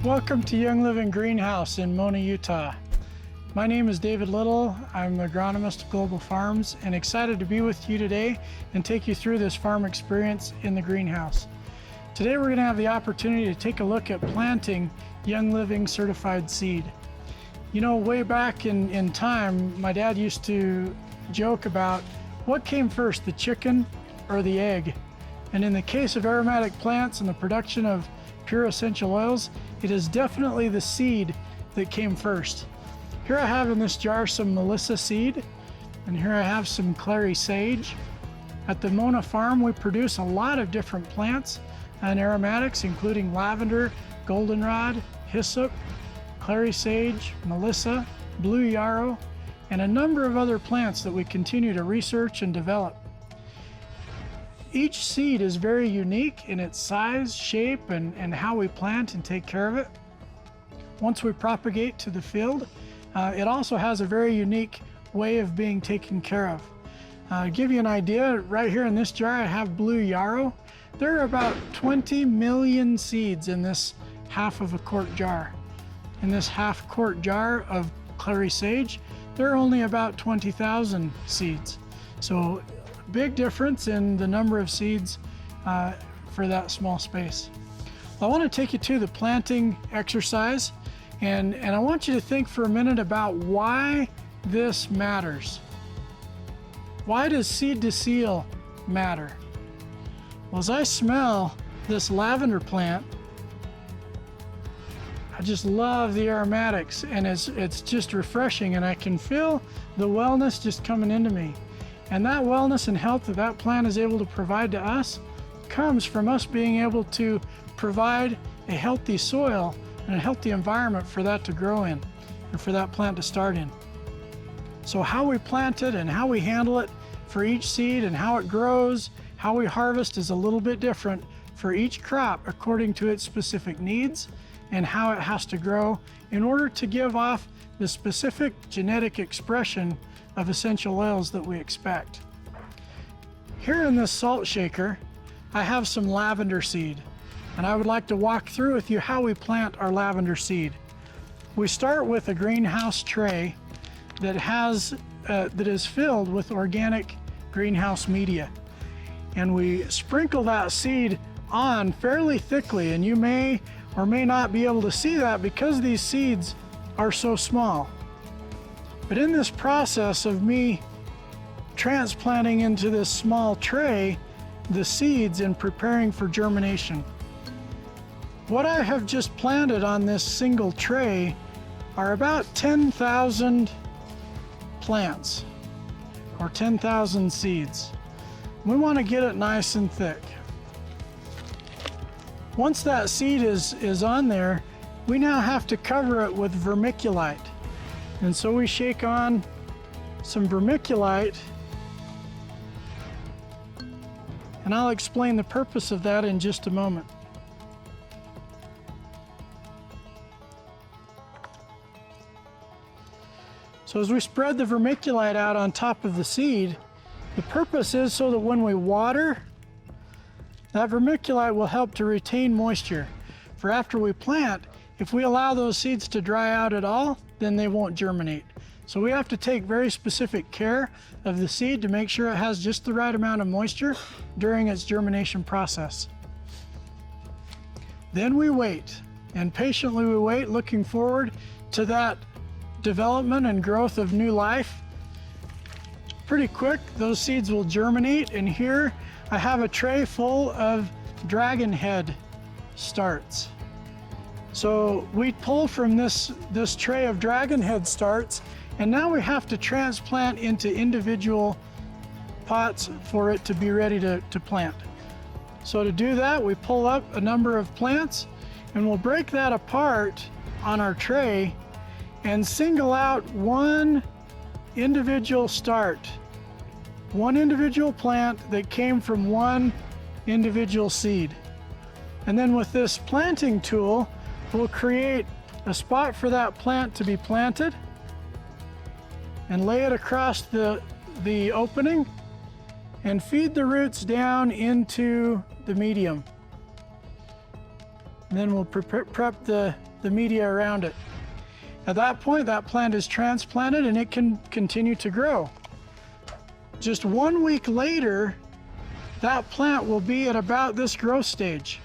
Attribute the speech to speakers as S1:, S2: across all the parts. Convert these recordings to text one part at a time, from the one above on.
S1: Welcome to Young Living Greenhouse in Mona, Utah. My name is David Little. I'm the agronomist of Global Farms and excited to be with you today and take you through this farm experience in the greenhouse. Today we're going to have the opportunity to take a look at planting Young Living certified seed. You know, way back in time, my dad used to joke about what came first, the chicken or the egg? And in the case of aromatic plants and the production of pure essential oils, it is definitely the seed that came first. Here I have in this jar some Melissa seed, and here I have some clary sage. At the Mona farm, we produce a lot of different plants and aromatics, including lavender, goldenrod, hyssop, clary sage, Melissa, blue yarrow, and a number of other plants that we continue to research and develop. Each seed is very unique in its size, shape, and how we plant and take care of it. Once we propagate to the field, it also has a very unique way of being taken care of. To give you an idea, right here in this jar I have blue yarrow. There are about 20 million seeds in this half of a quart jar. In this half quart jar of clary sage, there are only about 20,000 seeds. So big difference in the number of seeds for that small space. I want to take you to the planting exercise, and I want you to think for a minute about why this matters. Why does seed to seal matter? Well, as I smell this lavender plant, I just love the aromatics, and it's just refreshing, and I can feel the wellness just coming into me. And that wellness and health that that plant is able to provide to us comes from us being able to provide a healthy soil and a healthy environment for that to grow in and for that plant to start in. So how we plant it and how we handle it for each seed and how it grows, how we harvest is a little bit different for each crop according to its specific needs and how it has to grow in order to give off the specific genetic expression of essential oils that we expect. Here in this salt shaker, I have some lavender seed, and I would like to walk through with you how we plant our lavender seed. We start with a greenhouse tray that is filled with organic greenhouse media, and we sprinkle that seed on fairly thickly, and you may or may not be able to see that because these seeds are so small. But in this process of me transplanting into this small tray the seeds and preparing for germination, what I have just planted on this single tray are about 10,000 plants or 10,000 seeds. We want to get it nice and thick. Once that seed is on there, we now have to cover it with vermiculite. And so we shake on some vermiculite, and I'll explain the purpose of that in just a moment. So as we spread the vermiculite out on top of the seed, the purpose is so that when we water, that vermiculite will help to retain moisture. For after we plant, if we allow those seeds to dry out at all, then they won't germinate. So we have to take very specific care of the seed to make sure it has just the right amount of moisture during its germination process. Then we wait, and patiently we wait, looking forward to that development and growth of new life. Pretty quick, those seeds will germinate, and here I have a tray full of dragon head starts. So we pull from this tray of dragon head starts, and now we have to transplant into individual pots for it to be ready to plant. So to do that, we pull up a number of plants, and we'll break that apart on our tray and single out one individual start, one individual plant that came from one individual seed. And then with this planting tool, we'll create a spot for that plant to be planted and lay it across the opening and feed the roots down into the medium. and then we'll prep the media around it. At that point, that plant is transplanted and it can continue to grow. Just 1 week later, that plant will be at about this growth stage,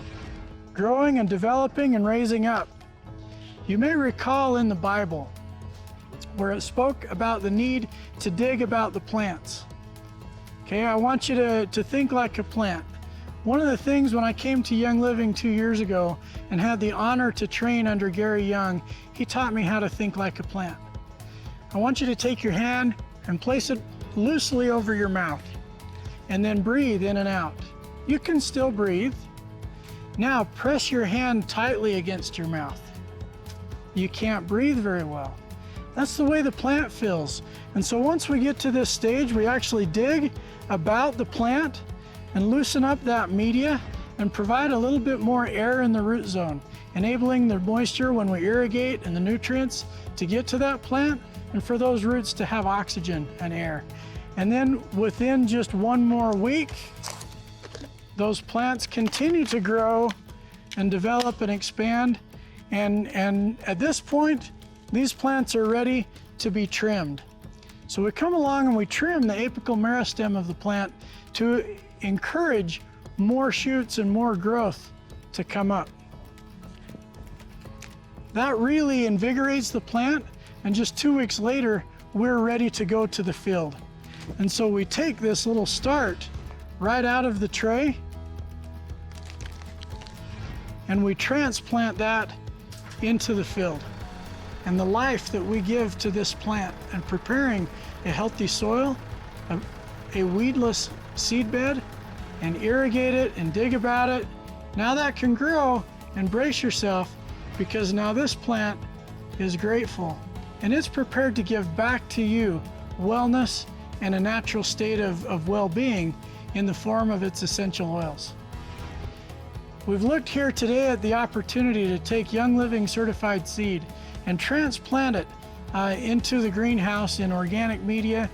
S1: growing and developing and raising up. You may recall in the Bible where it spoke about the need to dig about the plants. Okay, I want you to think like a plant. One of the things when I came to Young Living 2 years ago and had the honor to train under Gary Young, he taught me how to think like a plant. I want you to take your hand and place it loosely over your mouth and then breathe in and out. You can still breathe. Now press your hand tightly against your mouth. You can't breathe very well. That's the way the plant feels. And so once we get to this stage, we actually dig about the plant and loosen up that media and provide a little bit more air in the root zone, enabling the moisture when we irrigate and the nutrients to get to that plant and for those roots to have oxygen and air. And then within just 1 more week, those plants continue to grow and develop and expand. And at this point, these plants are ready to be trimmed. So we come along and we trim the apical meristem of the plant to encourage more shoots and more growth to come up. That really invigorates the plant, and just 2 weeks later, we're ready to go to the field. And so we take this little start right out of the tray and we transplant that into the field. And the life that we give to this plant and preparing a healthy soil, a weedless seed bed, and irrigate it and dig about it, now that can grow. And brace yourself, because now this plant is grateful and it's prepared to give back to you wellness and a natural state of well-being in the form of its essential oils. We've looked here today at the opportunity to take Young Living certified seed and transplant it into the greenhouse in organic media,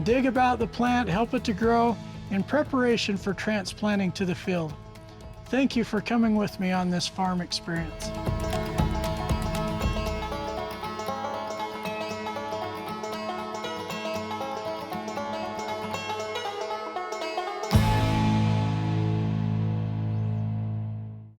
S1: dig about the plant, help it to grow in preparation for transplanting to the field. Thank you for coming with me on this farm experience.